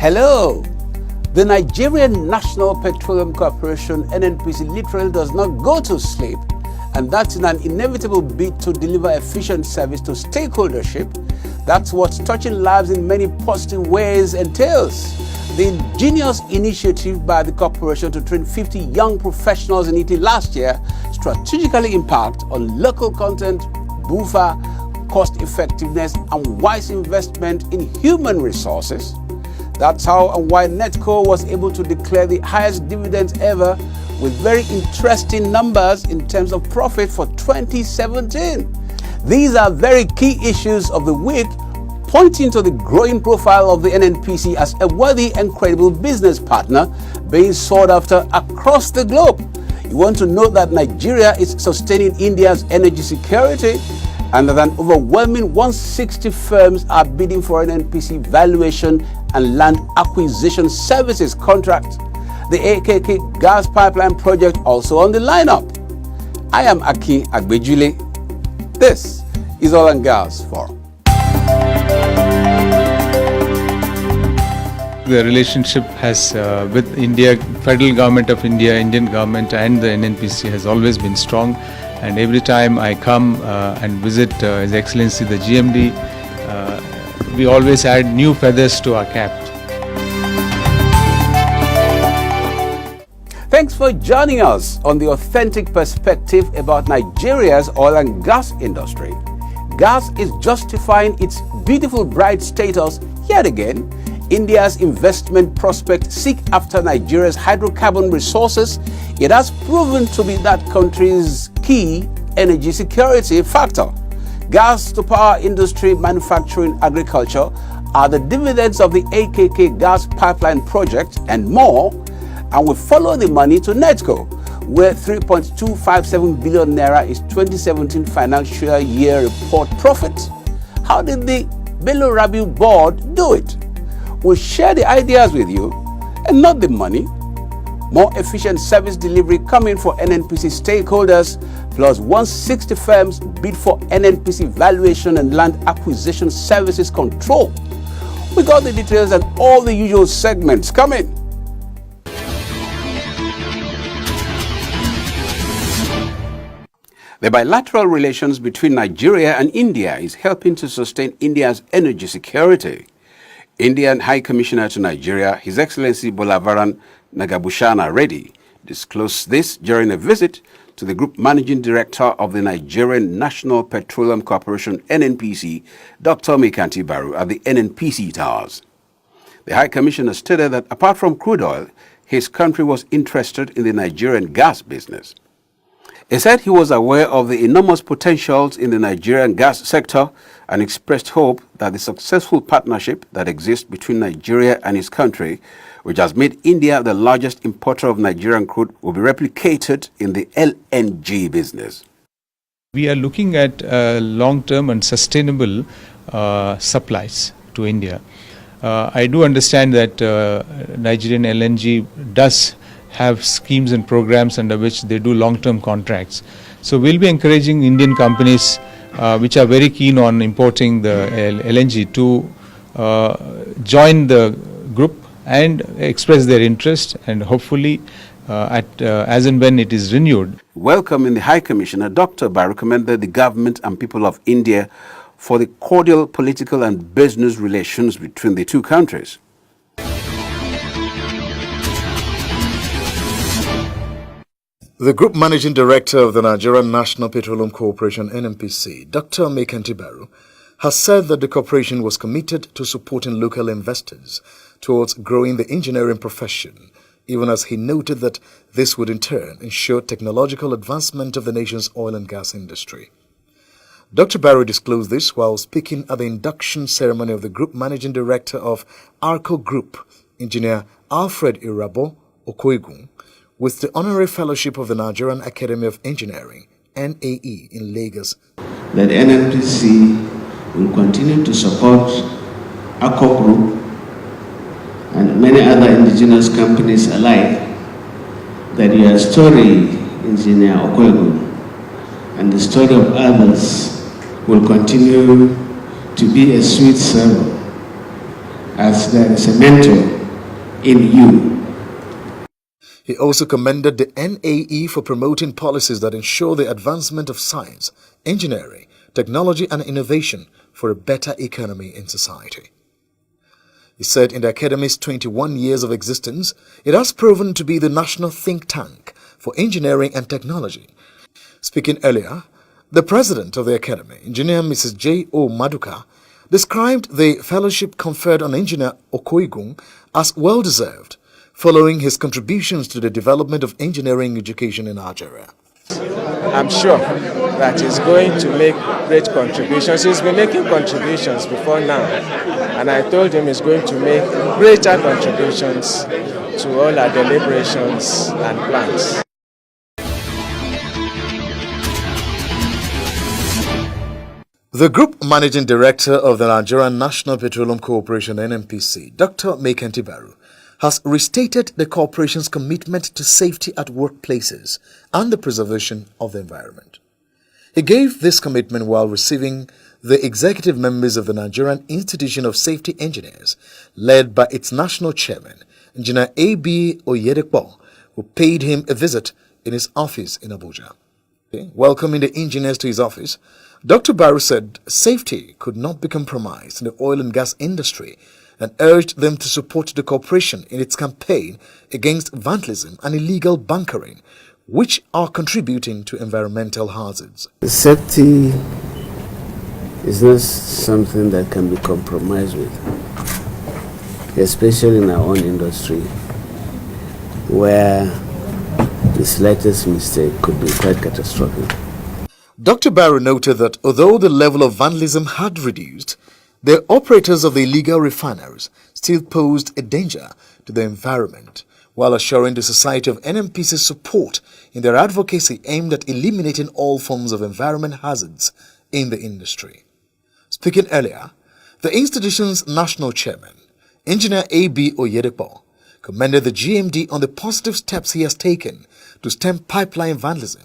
Hello! The Nigerian National Petroleum Corporation, NNPC, literally does not go to sleep, and that's in an inevitable bid to deliver efficient service to stakeholdership. That's what touching lives in many positive ways entails. The ingenious initiative by the corporation to train 50 young professionals in Italy last year strategically impact on local content, buffer, cost effectiveness, and wise investment in human resources. That's how and why NETCO was able to declare the highest dividends ever, with very interesting numbers in terms of profit for 2017. These are very key issues of the week, pointing to the growing profile of the NNPC as a worthy and credible business partner being sought after across the globe. You want to note that Nigeria is sustaining India's energy security, and that an overwhelming 160 firms are bidding for NNPC valuation and land acquisition services contract. The AKK gas pipeline project also on the lineup. I am Akin Agbejule. This is Oil and Gas Forum. The relationship has with India, federal government of India, Indian government and the NNPC has always been strong, and every time I come and visit His Excellency the GMD, we always add new feathers to our cap. Thanks for joining us on the authentic perspective about Nigeria's oil and gas industry. Gas is justifying its beautiful bright status yet again. India's investment prospects seek after Nigeria's hydrocarbon resources. It has proven to be that country's key energy security factor. Gas to power industry, manufacturing, agriculture are the dividends of the AKK gas pipeline project and more. And we follow the money to NETCO, where 3.257 billion naira is 2017 financial year report profit. How did the Bello Rabiu board do it? We'll share the ideas with you and not the money. More efficient service delivery coming for NNPC stakeholders, plus 160 firms bid for NNPC valuation and land acquisition services control. We got the details and all the usual segments coming. The bilateral relations between Nigeria and India is helping to sustain India's energy security. Indian High Commissioner to Nigeria, His Excellency Bolavaran Nagabhushana Reddy, disclosed this during a visit to the Group Managing Director of the Nigerian National Petroleum Corporation, NNPC, Dr. Mekanti Baru, at the NNPC Towers. The High Commissioner stated that apart from crude oil, his country was interested in the Nigerian gas business. He said he was aware of the enormous potentials in the Nigerian gas sector and expressed hope that the successful partnership that exists between Nigeria and his country, which has made India the largest importer of Nigerian crude, will be replicated in the LNG business. We are looking at long-term and sustainable supplies to India. I do understand that Nigerian LNG does have schemes and programs under which they do long-term contracts. So we'll be encouraging Indian companies which are very keen on importing the LNG to join the group and express their interest, and hopefully as and when it is renewed. Welcoming the High Commissioner, Dr. Baru commended the government and people of India for the cordial political and business relations between the two countries. The Group Managing Director of the Nigerian National Petroleum Corporation, NNPC, Dr. Mekanti Baru, has said that the corporation was committed to supporting local investors towards growing the engineering profession, even as he noted that this would in turn ensure technological advancement of the nation's oil and gas industry. Dr. Baru disclosed this while speaking at the induction ceremony of the Group Managing Director of ARCO Group, Engineer Alfred Irabo Okoigun, with the Honorary Fellowship of the Nigerian Academy of Engineering, NAE, in Lagos. That NNPC will continue to support ARCO Group and many other indigenous companies alike, that your story, Engineer Okoigun, and the story of others will continue to be a sweet sermon, as there is a mentor in you. He also commended the NAE for promoting policies that ensure the advancement of science, engineering, technology and innovation for a better economy in society. He said in the Academy's 21 years of existence, it has proven to be the national think tank for engineering and technology. Speaking earlier, the president of the Academy, Engineer Mrs. J.O. Maduka, described the fellowship conferred on Engineer Okoigun as well-deserved, following his contributions to the development of engineering education in Nigeria. I'm sure that he's going to make great contributions. He's been making contributions before now, and I told him he's going to make greater contributions to all our deliberations and plans. The Group Managing Director of the Nigerian National Petroleum Corporation NNPC, Dr. Mekenti Baru, has restated the corporation's commitment to safety at workplaces and the preservation of the environment. He gave this commitment while receiving the executive members of the Nigerian Institution of Safety Engineers, led by its national chairman, Engineer A.B. Oyedekpo, who paid him a visit in his office in Abuja. Welcoming the engineers to his office, Dr. Baru said safety could not be compromised in the oil and gas industry and urged them to support the corporation in its campaign against vandalism and illegal bunkering, which are contributing to environmental hazards. Safety is not something that can be compromised with, especially in our own industry, where the slightest mistake could be quite catastrophic. Dr. Baru noted that although the level of vandalism had reduced, the operators of the illegal refineries still posed a danger to the environment, while assuring the Society of NNPC support in their advocacy aimed at eliminating all forms of environment hazards in the industry. Speaking earlier, the institution's national chairman, Engineer A.B. Oyedekpo, commended the GMD on the positive steps he has taken to stem pipeline vandalism,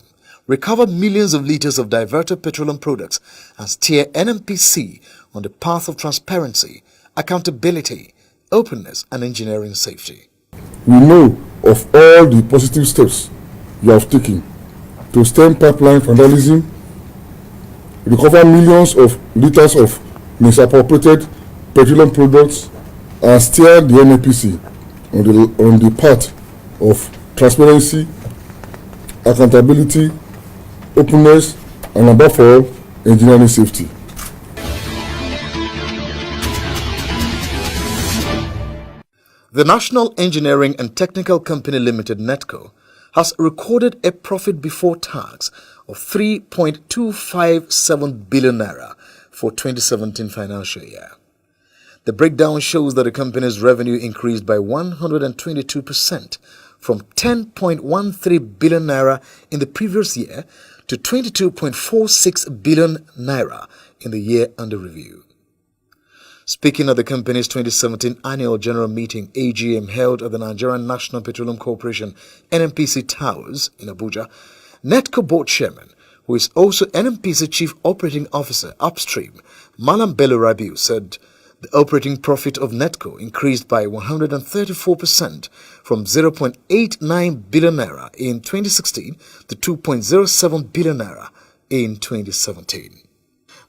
recover millions of liters of diverted petroleum products, and steer NNPC on the path of transparency, accountability, openness, and engineering safety. We know of all the positive steps you have taken to stem pipeline vandalism, recover millions of liters of misappropriated petroleum products, and steer the NNPC on the path of transparency, accountability, openness, and above all, engineering safety. The National Engineering and Technical Company Limited NETCO has recorded a profit before tax of 3.257 billion naira for 2017 financial year. The breakdown shows that the company's revenue increased by 122% from 10.13 billion naira in the previous year to 22.46 billion naira in the year under review. Speaking at the company's 2017 annual general meeting AGM held at the Nigerian National Petroleum Corporation NNPC Towers in Abuja, NETCO board chairman, who is also NNPC chief operating officer upstream, Malam Bello Rabiu, said the operating profit of NETCO increased by 134% from 0.89 billion naira in 2016 to 2.07 billion naira in 2017.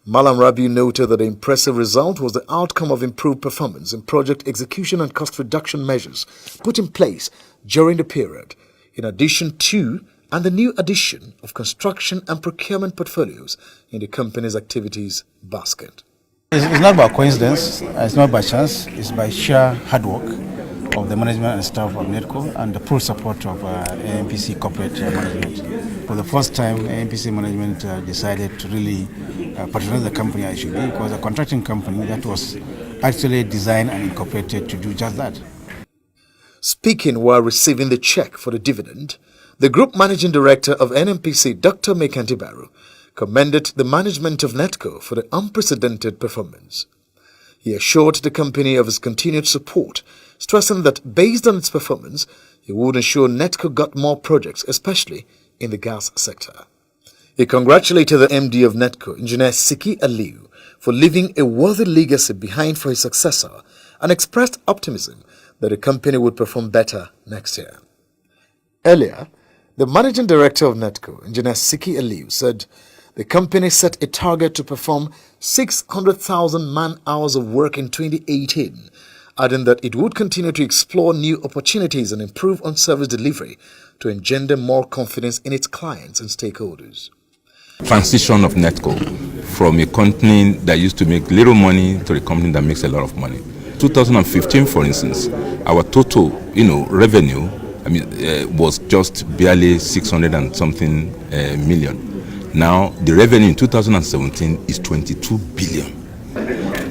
Malam Rabiu noted that the impressive result was the outcome of improved performance in project execution and cost reduction measures put in place during the period, in addition to and the new addition of construction and procurement portfolios in the company's activities basket. It's not by coincidence, it's not by chance, it's by sheer hard work of the management and staff of NETCO and the full support of NNPC corporate management. For the first time, NNPC management decided to really patronize the company as it should be, because a contracting company that was actually designed and incorporated to do just that. Speaking while receiving the check for the dividend, the Group Managing Director of NNPC, Dr. Mekenti Baru, commended the management of NETCO for the unprecedented performance. He assured the company of his continued support, stressing that based on its performance, he would ensure NETCO got more projects, especially in the gas sector. He congratulated the MD of NETCO, Engineer Siki Aliu, for leaving a worthy legacy behind for his successor and expressed optimism that the company would perform better next year. Earlier, the managing director of NETCO, Engineer Siki Aliu, said the company set a target to perform 600,000 man-hours of work in 2018, adding that it would continue to explore new opportunities and improve on service delivery to engender more confidence in its clients and stakeholders. Transition of NETCO from a company that used to make little money to a company that makes a lot of money. 2015, for instance, our total, revenue, was just barely 600 and something million. Now, the revenue in 2017 is 22 billion.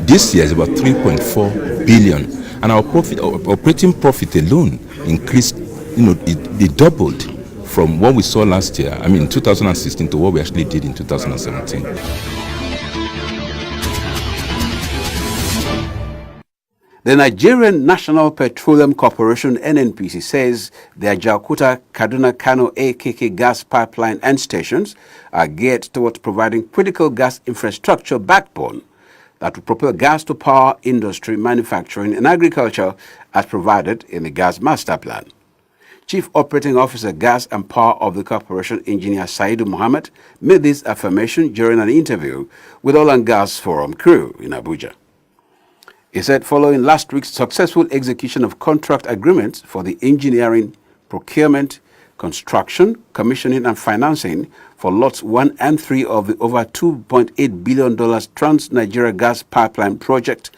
This year is about 3.4 billion. And our operating profit alone increased, it doubled from what we saw last year, in 2016 to what we actually did in 2017. The Nigerian National Petroleum Corporation NNPC says the Ajaokuta-Kaduna-Kano AKK gas pipeline and stations are geared towards providing critical gas infrastructure backbone that will propel gas to power industry, manufacturing and agriculture as provided in the Gas Master Plan. Chief Operating Officer Gas and Power of the Corporation, Engineer Saidu Mohammed, made this affirmation during an interview with Oil and Gas Forum crew in Abuja. He said following last week's successful execution of contract agreements for the engineering, procurement, construction, commissioning and financing for lots 1 and 3 of the over $2.8 billion Trans-Nigeria Gas Pipeline project,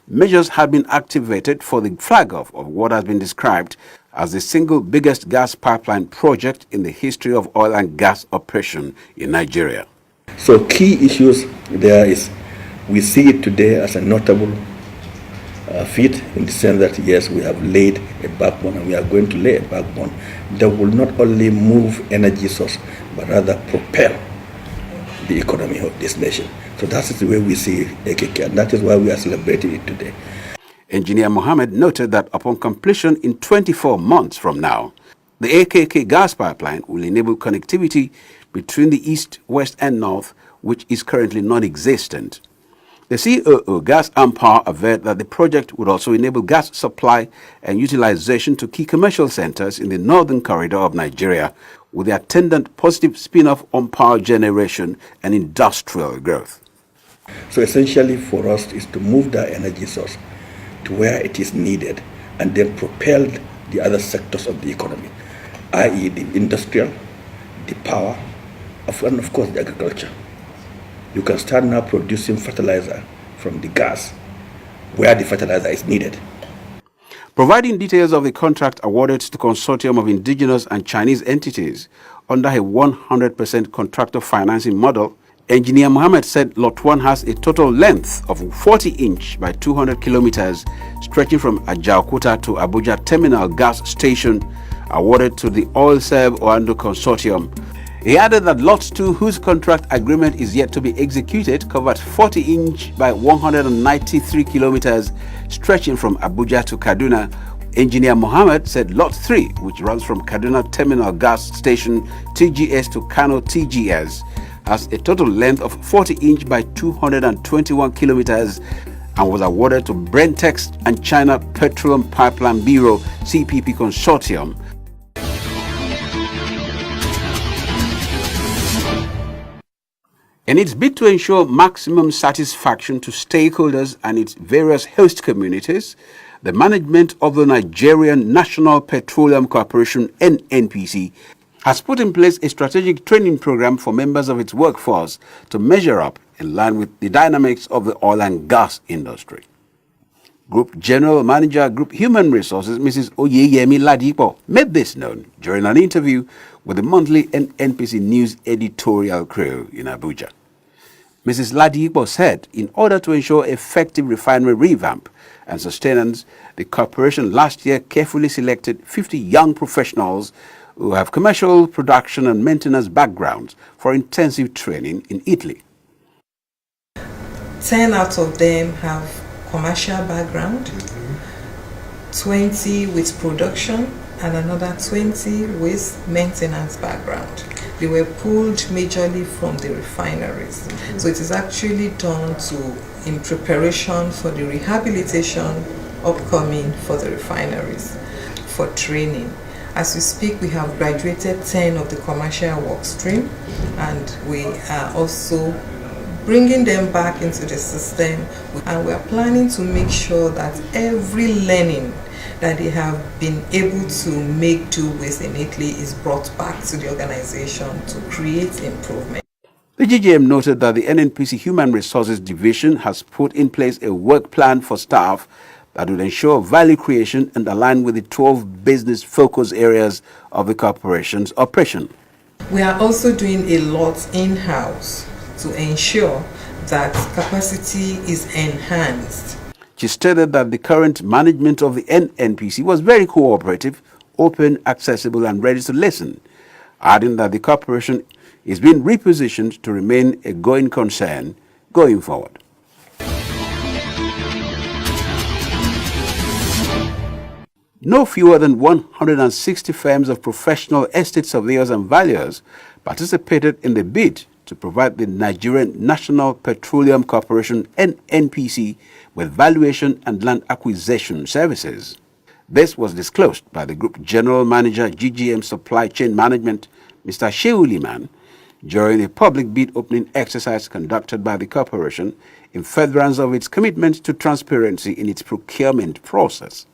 measures have been activated for the flag-off of what has been described as the single biggest gas pipeline project in the history of oil and gas operation in Nigeria. So key issues there is, we see it today as a notable feat in the sense that yes, we have laid a backbone and we are going to lay a backbone that will not only move energy source but rather propel the economy of this nation. So that is the way we see AKK, and that is why we are celebrating it today. Engineer Mohammed noted that upon completion in 24 months from now, the AKK gas pipeline will enable connectivity between the east, west and north, which is currently non-existent. The COO, Gas and Power, averred that the project would also enable gas supply and utilization to key commercial centers in the northern corridor of Nigeria, with the attendant positive spin-off on power generation and industrial growth. So essentially for us is to move that energy source to where it is needed and then propel the other sectors of the economy, i.e. the industrial, the power, and of course the agriculture. You can start now producing fertilizer from the gas where the fertilizer is needed. Providing details of the contract awarded to consortium of indigenous and Chinese entities under a 100% contractor financing model, Engineer Mohammed said Lot 1 has a total length of 40 inch by 200 kilometers stretching from Ajaokuta to Abuja Terminal Gas Station, awarded to the Oil Serve Oando Consortium. He added that Lot 2, whose contract agreement is yet to be executed, covered 40 inch by 193 kilometers stretching from Abuja to Kaduna. Engineer Mohammed said Lot 3, which runs from Kaduna Terminal Gas Station TGS to Kano TGS, has a total length of 40 inch by 221 kilometers and was awarded to Brentex and China Petroleum Pipeline Bureau CPP Consortium. In its bid to ensure maximum satisfaction to stakeholders and its various host communities, the management of the Nigerian National Petroleum Corporation NNPC has put in place a strategic training program for members of its workforce to measure up in line with the dynamics of the oil and gas industry. Group General Manager, Group Human Resources, Mrs. Oyeyemi Ladipo, made this known during an interview with the monthly NNPC News editorial crew in Abuja. Mrs. Ladipo said in order to ensure effective refinery revamp and sustenance, the corporation last year carefully selected 50 young professionals who have commercial, production and maintenance backgrounds for intensive training in Italy. 10 out of them have commercial background, 20 with production, and another 20 with maintenance background. They were pulled majorly from the refineries. So it is actually done in preparation for the rehabilitation upcoming for the refineries for training. As we speak, we have graduated 10 of the commercial work stream, and we are also bringing them back into the system, and we are planning to make sure that every learning that they have been able to make do with in Italy is brought back to the organization to create improvement. The GGM noted that the NNPC Human Resources Division has put in place a work plan for staff that would ensure value creation and align with the 12 business focus areas of the corporation's operation. We are also doing a lot in-house to ensure that capacity is enhanced. She stated that the current management of the NNPC was very cooperative, open, accessible and ready to listen, adding that the corporation is being repositioned to remain a going concern going forward. No fewer than 160 firms of professional estate surveyors and valuers participated in the bid to provide the Nigerian National Petroleum Corporation NNPC with valuation and land acquisition services. This was disclosed by the Group General Manager GGM Supply Chain Management, Mr. Shehu Liman, during a public bid opening exercise conducted by the corporation in furtherance of its commitment to transparency in its procurement process.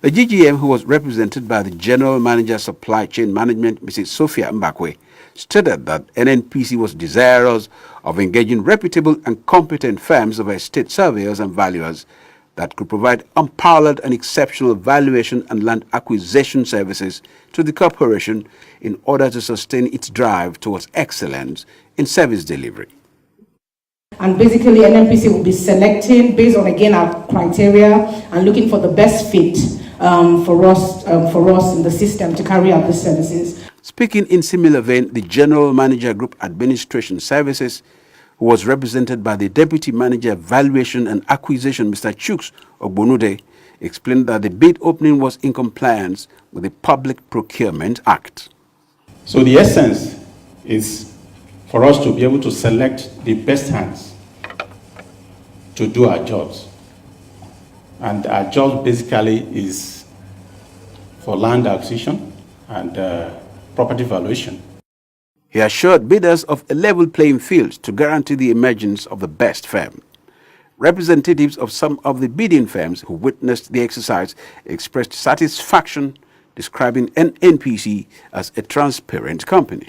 The GGM, who was represented by the General Manager Supply Chain Management, Mrs. Sophia Mbakwe, stated that NNPC was desirous of engaging reputable and competent firms of estate surveyors and valuers that could provide unparalleled and exceptional valuation and land acquisition services to the corporation in order to sustain its drive towards excellence in service delivery. And basically, NNPC will be selecting based on, again, our criteria and looking for the best fit for us in the system to carry out the services. Speaking in similar vein, the General Manager Group Administration Services, who was represented by the Deputy Manager Valuation and Acquisition, Mr. Chuks Ogbonude, explained that the bid opening was in compliance with the Public Procurement Act. So the essence is for us to be able to select the best hands to do our jobs. And our job basically is for land acquisition and property valuation. He assured bidders of a level playing field to guarantee the emergence of the best firm. Representatives of some of the bidding firms who witnessed the exercise expressed satisfaction, describing NNPC as a transparent company.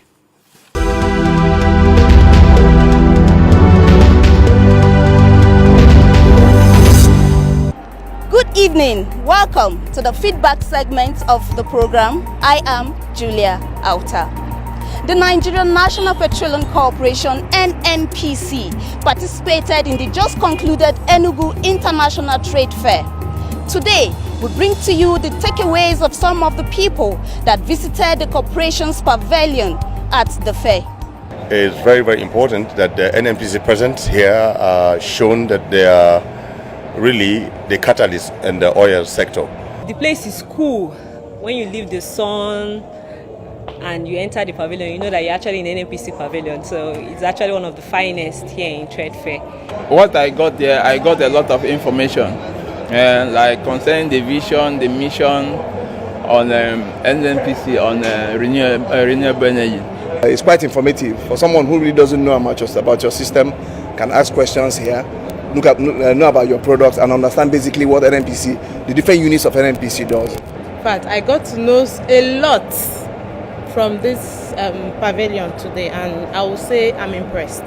Good evening. Welcome to the feedback segment of the program. I am Julia Auta. The Nigerian National Petroleum Corporation NNPC participated in the just concluded Enugu International Trade Fair. Today, we bring to you the takeaways of some of the people that visited the corporation's pavilion at the fair. It's very, very important that the NNPC present here shown that they are really the catalyst in the oil sector. The place is cool. When you leave the sun and you enter the pavilion, you know that you're actually in NNPC pavilion. So it's actually one of the finest here in Trade Fair. What I got there, I got a lot of information, like concerning the vision, the mission on NNPC on renewable energy. It's quite informative for someone who really doesn't know much about your system. Can ask questions here, know about your products, and understand basically what NNPC, the different units of NNPC does. In fact, I got to know a lot from this pavilion today, and I will say I'm impressed.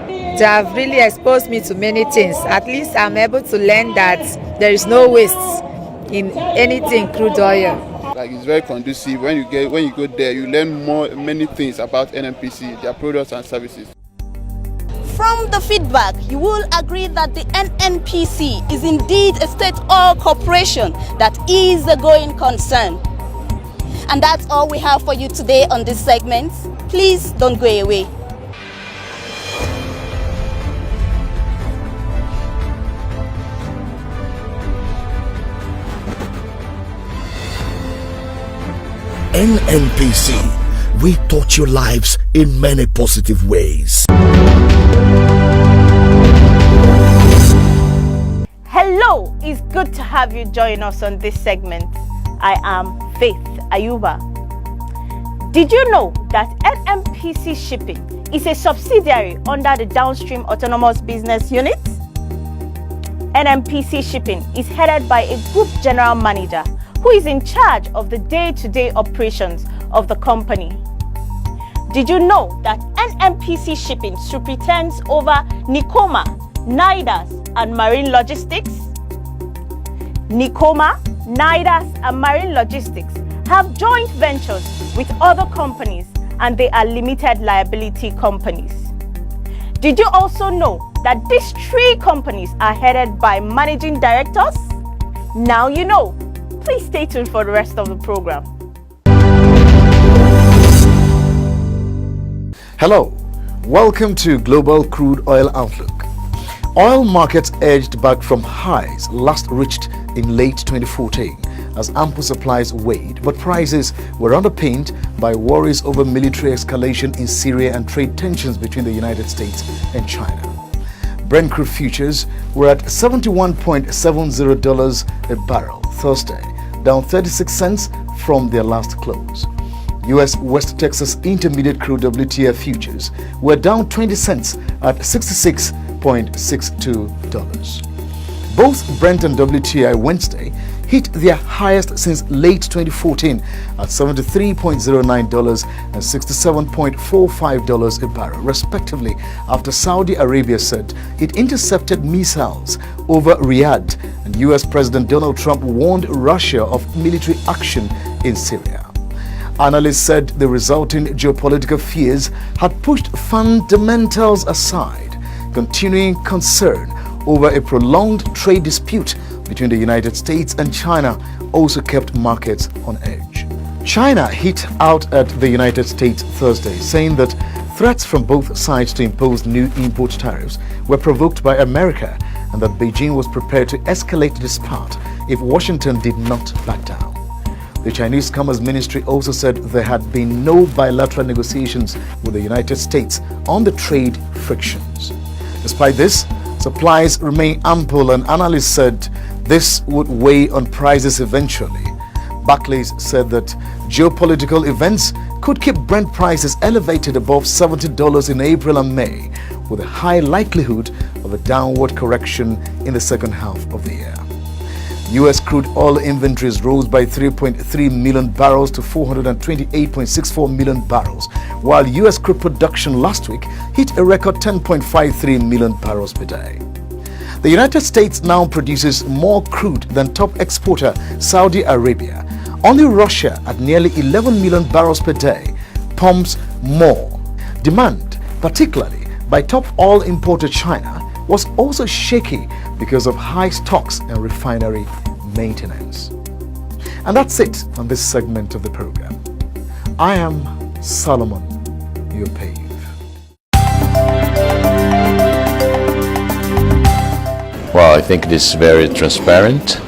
They have really exposed me to many things. At least I'm able to learn that there is no waste in anything crude oil. Like, it's very conducive. When you go there, you learn many things about NNPC, their products and services. From the feedback, you will agree that the NNPC is indeed a state oil corporation that is a going concern. And that's all we have for you today on this segment. Please don't go away. NNPC, we touch your lives in many positive ways. Hello it's good to have you join us on this segment. I am Faith Ayuba. Did you know that NNPC Shipping is a subsidiary under the Downstream Autonomous Business Unit? NNPC Shipping is headed by a group general manager who is in charge of the day-to-day operations of the company. Did you know that NNPC Shipping superintends over Nicoma, Nidus, and Marine Logistics? Nicoma, Nidus, and Marine Logistics have joint ventures with other companies, and they are limited liability companies. Did you also know that these 3 companies are headed by managing directors? Now you know. Please stay tuned for the rest of the program. Hello, welcome to Global Crude Oil Outlook. Oil markets edged back from highs last reached in late 2014 as ample supplies waned, but prices were underpinned by worries over military escalation in Syria and trade tensions between the United States and China. Brent crude futures were at $71.70 a barrel Thursday, down 36 cents from their last close. U.S. West Texas Intermediate Crude WTI futures were down 20 cents at $66.62. Both Brent and WTI Wednesday hit their highest since late 2014 at $73.09 and $67.45 a barrel, respectively, after Saudi Arabia said it intercepted missiles over Riyadh and U.S. President Donald Trump warned Russia of military action in Syria. Analysts said the resulting geopolitical fears had pushed fundamentals aside, continuing concern over a prolonged trade dispute between the United States and China also kept markets on edge. China hit out at the United States Thursday, saying that threats from both sides to impose new import tariffs were provoked by America and that Beijing was prepared to escalate the spat if Washington did not back down. The Chinese Commerce Ministry also said there had been no bilateral negotiations with the United States on the trade frictions. Despite this, supplies remain ample, and analysts said this would weigh on prices eventually. Barclays said that geopolitical events could keep Brent prices elevated above $70 in April and May, with a high likelihood of a downward correction in the second half of the year. U.S. crude oil inventories rose by 3.3 million barrels to 428.64 million barrels, while U.S. crude production last week hit a record 10.53 million barrels per day. The United States now produces more crude than top exporter Saudi Arabia. Only Russia, at nearly 11 million barrels per day, pumps more. Demand, particularly by top oil importer China, was also shaky because of high stocks and refinery maintenance. And that's it on this segment of the program. I am Solomon Yopave. Well, I think it is very transparent,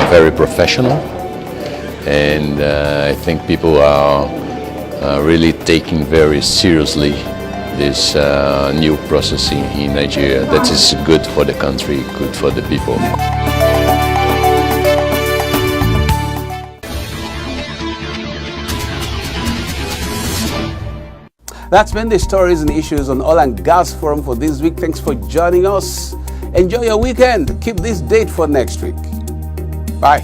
very professional, and I think people are really taking very seriously this new process in Nigeria that is good for the country, good for the people. That's been the stories and issues on Oil and Gas Forum for this week. Thanks for joining us. Enjoy your weekend. Keep this date for next week. Bye.